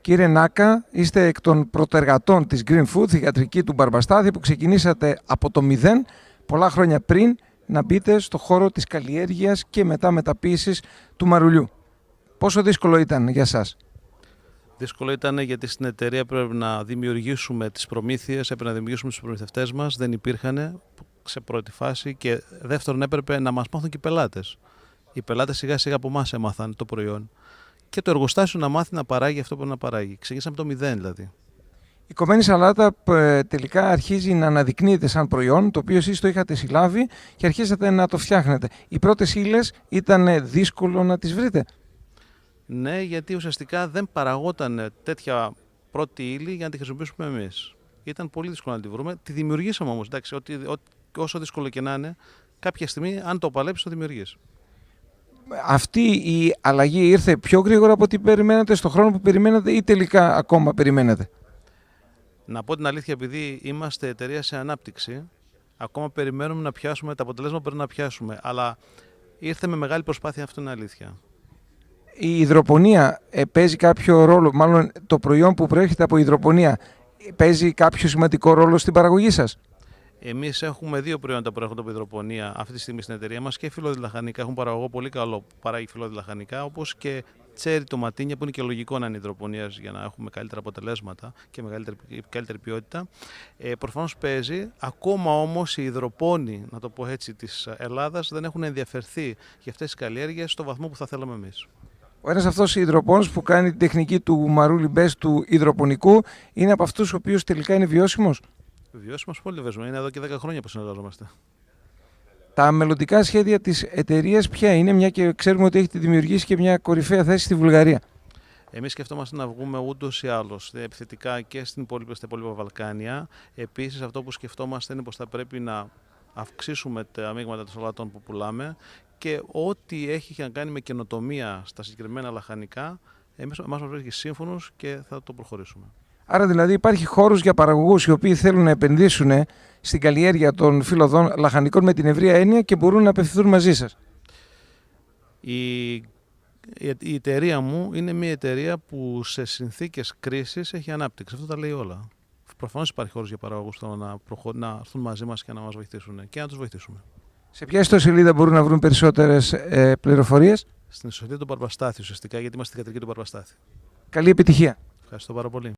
Κύριε Νάκα, είστε εκ των πρωτεργατών της Green Food, θυγατρική του Μπαρμπαστάθη, που ξεκινήσατε από το μηδέν πολλά χρόνια πριν να μπείτε στο χώρο της καλλιέργειας και μετά μεταποίησης του μαρουλιού. Πόσο δύσκολο ήταν για σας? Δύσκολο ήταν γιατί στην εταιρεία πρέπει να δημιουργήσουμε τις προμήθειες, έπρεπε να δημιουργήσουμε τους προμηθευτές μας, δεν υπήρχαν σε πρώτη φάση, και δεύτερον έπρεπε να μας μάθουν και οι πελάτες. Οι πελάτες σιγά σιγά από εμάς έμαθαν το προϊόν και το εργοστάσιο να μάθει να παράγει αυτό που πρέπει να παράγει. Ξεκινήσαμε το μηδέν δηλαδή. Η κομμένη σαλάτα τελικά αρχίζει να αναδεικνύεται σαν προϊόν, το οποίο εσείς το είχατε συλλάβει και αρχίσατε να το φτιάχνετε. Οι πρώτες ύλες ήταν δύσκολο να τις βρείτε? Ναι, γιατί ουσιαστικά δεν παραγόταν τέτοια πρώτη ύλη για να τη χρησιμοποιήσουμε εμείς. Ήταν πολύ δύσκολο να τη βρούμε. Τη δημιουργήσαμε όμως. Εντάξει, όσο δύσκολο και να είναι, κάποια στιγμή, αν το παλέψεις, το δημιουργείς. Αυτή η αλλαγή ήρθε πιο γρήγορα από ό,τι περιμένατε, στον χρόνο που περιμένατε, ή τελικά ακόμα περιμένατε? Να πω την αλήθεια, επειδή είμαστε εταιρεία σε ανάπτυξη, ακόμα περιμένουμε να πιάσουμε τα αποτελέσματα που πρέπει να πιάσουμε. Αλλά ήρθε με μεγάλη προσπάθεια, αυτό είναι αλήθεια. Η υδροπονία παίζει κάποιο ρόλο, μάλλον το προϊόν που προέρχεται από υδροπονία παίζει κάποιο σημαντικό ρόλο στην παραγωγή σας? Εμείς έχουμε δύο προϊόντα που προέρχονται από υδροπονία αυτή τη στιγμή στην εταιρεία μας, και φυλλώδη-λαχανικά. Έχουν παραγωγό πολύ καλό που παράγει φυλλώδη-λαχανικά, όπως και τσέρι τοματίνια, που είναι και λογικό να είναι υδροπονίας για να έχουμε καλύτερα αποτελέσματα και καλύτερη ποιότητα. Προφανώς παίζει. Ακόμα όμως οι υδροπόνοι, να το πω έτσι, της Ελλάδας δεν έχουν ενδιαφερθεί για αυτές τις καλλιέργειες στο βαθμό που θα θέλαμε εμείς. Ο ένας αυτός υδροπόνος που κάνει την τεχνική του μαρούλι μπες του υδροπονικού είναι από αυτούς ο οποίος τελικά είναι βιώσιμος? Βιώσιμος πολύ βέβαια. Είναι εδώ και 10 χρόνια που συνεργαζόμαστε. Τα μελλοντικά σχέδια της εταιρείας ποια είναι, μια και ξέρουμε ότι έχετε δημιουργήσει και μια κορυφαία θέση στη Βουλγαρία? Εμείς σκεφτόμαστε να βγούμε ούτως ή άλλως επιθετικά και στα υπόλοιπα Βαλκάνια. Επίσης, αυτό που σκεφτόμαστε είναι πως θα πρέπει να αυξήσουμε τα μείγματα των σαλατών που πουλάμε, και ό,τι έχει να κάνει με καινοτομία στα συγκεκριμένα λαχανικά, εμάς μας βρίσκει σύμφωνος και θα το προχωρήσουμε. Άρα δηλαδή υπάρχει χώρος για παραγωγούς οι οποίοι θέλουν να επενδύσουν στην καλλιέργεια των φυλλωδών λαχανικών με την ευρεία έννοια και μπορούν να απευθυνθούν μαζί σας? Η εταιρεία μου είναι μια εταιρεία που σε συνθήκες κρίσης έχει ανάπτυξη. Αυτό τα λέει όλα. Προφανώς υπάρχει χώρος για παραγωγούς που θέλουν να έρθουν μαζί μας και να μας βοηθήσουν και να τους βοηθήσουμε. Σε ποια ιστοσελίδα μπορούν να βρουν περισσότερες πληροφορίες? Στην ιστοσελίδα του Μπαρμπαστάθη ουσιαστικά, γιατί είμαστε στην κατοικία του Μπαρμπαστάθη. Καλή επιτυχία. Ευχαριστώ πάρα πολύ.